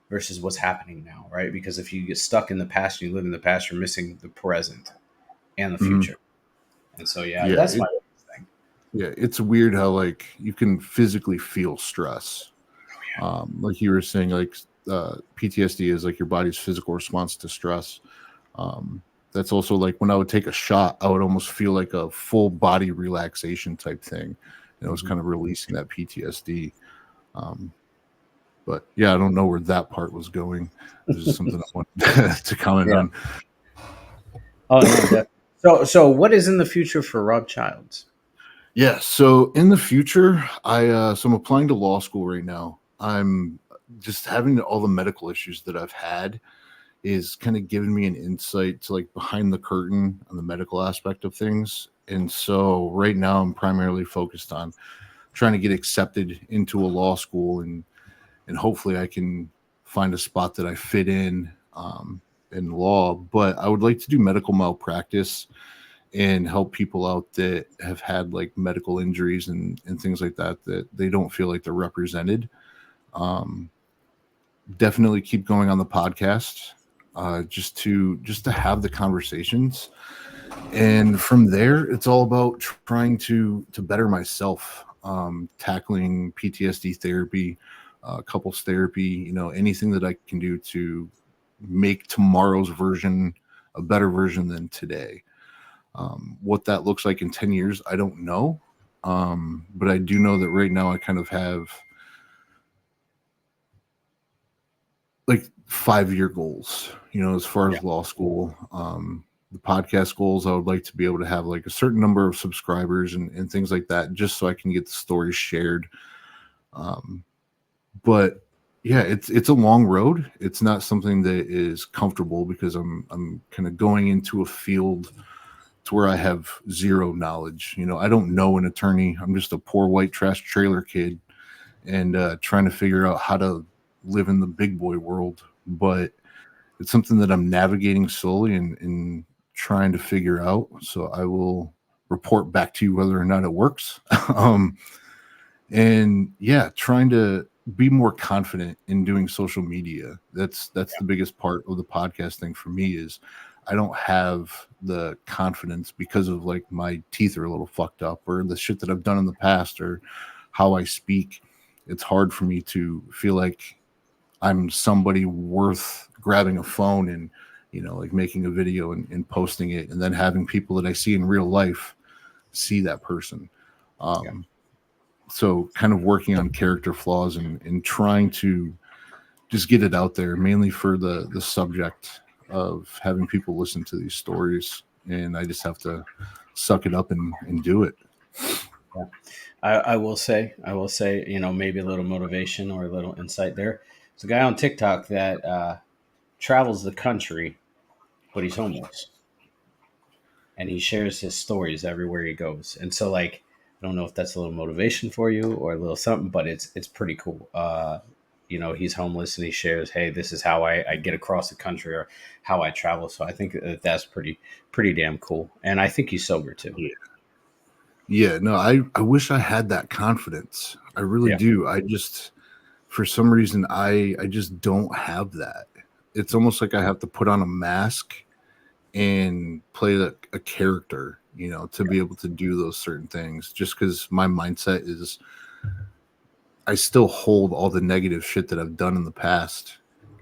versus what's happening now, right? Because if you get stuck in the past and you live in the past, you're missing the present and the Mhm. future. And so, yeah, Yeah, that's my thing. yeah, it's weird how like you can physically feel stress. Like you were saying, like PTSD is like your body's physical response to stress. Um, that's also like when I would take a shot, I would almost feel like a full body relaxation type thing. And it was Mhm. kind of releasing that PTSD. Um, but yeah, I don't know where that part was going. It was just something I wanted to comment Yeah. on. Oh no, definitely. So what is in the future for Rob Childs? Yeah, so in the future, I'm applying to law school right now. I'm just having all the medical issues that I've had is kind of giving me an insight to like behind the curtain on the medical aspect of things. And so right now I'm primarily focused on trying to get accepted into a law school, and hopefully I can find a spot that I fit in law. But I would like to do medical malpractice and help people out that have had like medical injuries and things like that that they don't feel like they're represented. Um, Definitely keep going on the podcast, just to have the conversations, and from there it's all about trying to better myself, tackling PTSD therapy, couples therapy, anything that I can do to make tomorrow's version a better version than today. What that looks like in 10 years, I don't know. But I do know that right now I kind of have like 5-year goals, as far Yeah. as law school. The podcast goals, I would like to be able to have like a certain number of subscribers and things like that, just so I can get the stories shared. Um, but yeah, it's a long road. It's not something that is comfortable because I'm kind of going into a field to where I have zero knowledge. I don't know an attorney. I'm just a poor white trash trailer kid, and trying to figure out how to live in the big boy world. But it's something that I'm navigating slowly and trying to figure out. So I will report back to you whether or not it works. um, and yeah, trying to be more confident in doing social media. That's the biggest part of the podcast thing for me is I don't have the confidence because of like my teeth are a little fucked up or the shit that I've done in the past or how I speak. It's hard for me to feel like I'm somebody worth grabbing a phone and like making a video and posting it and then having people that I see in real life see that person. Yeah. um, so kind of working on character flaws and trying to just get it out there mainly for the subject of having people listen to these stories, and I just have to suck it up and do it. Yeah. I will say, maybe a little motivation or a little insight there. There's a guy on TikTok that travels the country, but he's homeless, and he shares his stories everywhere he goes. And so, like, I don't know if that's a little motivation for you or a little something, but it's pretty cool. He's homeless and he shares, hey, this is how I get across the country or how I travel. So I think that that's pretty damn cool. And I think he's sober too. Yeah. Yeah, no, I wish I had that confidence. I really Yeah. do. I just for some reason I just don't have that. It's almost like I have to put on a mask and play a character, to be able to do those certain things. Just because my mindset is, I still hold all the negative shit that I've done in the past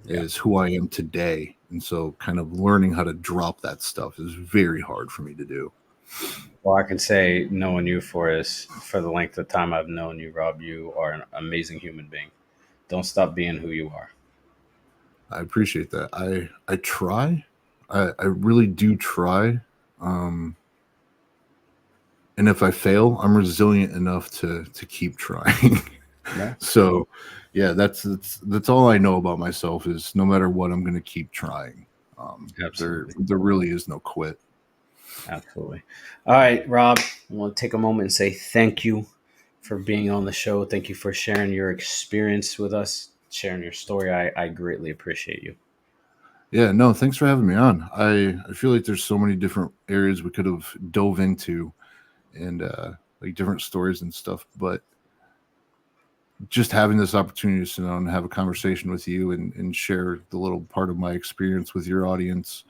Yeah. is who I am today, and so kind of learning how to drop that stuff is very hard for me to do. Well, I can say, knowing you for the length of time I've known you, Rob, you are an amazing human being. Don't stop being who you are. I appreciate that. I try. I really do try. Um, and if I fail, I'm resilient enough to keep trying. Yeah, So, yeah, that's all I know about myself is no matter what, I'm going to keep trying. There absolutely. there really is no quit. Absolutely. All right, Rob, I want to take a moment and say thank you for being on the show. Thank you for sharing your experience with us, sharing your story. I greatly appreciate you. Yeah, no, thanks for having me on. I feel like there's so many different areas we could have dove into and like different stories and stuff, but just having this opportunity to sit down and have a conversation with you and share the little part of my experience with your audience.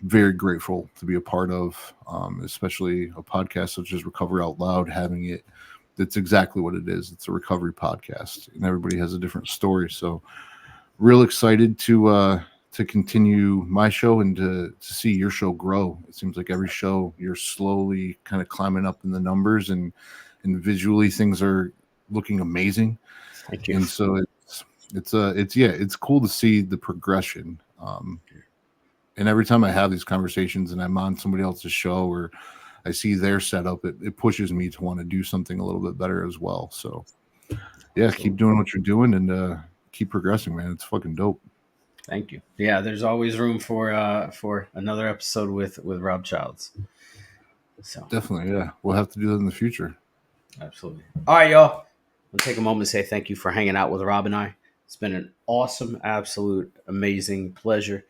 Very grateful to be a part of, especially a podcast such as Recover Out Loud, having it. That's exactly what it is. It's a recovery podcast, and everybody has a different story. So, real excited to continue my show and to see your show grow. It seems like every show you're slowly kind of climbing up in the numbers and visually things are looking amazing. Thank you. And so it's cool to see the progression. And every time I have these conversations and I'm on somebody else's show or I see their setup, it pushes me to want to do something a little bit better as well. So yeah, keep Absolutely. doing what you're doing and keep progressing, man. It's fucking dope. Thank you. Yeah, there's always room for another episode with Rob Childs. So Definitely, yeah. We'll have to do that in the future. absolutely. All right, y'all. We'll take a moment to say thank you for hanging out with Rob and I. It's been an awesome, absolute, amazing pleasure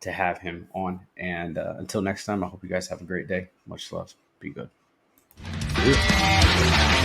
to have him on. And until next time, I hope you guys have a great day. Much love. Be good. Yeah.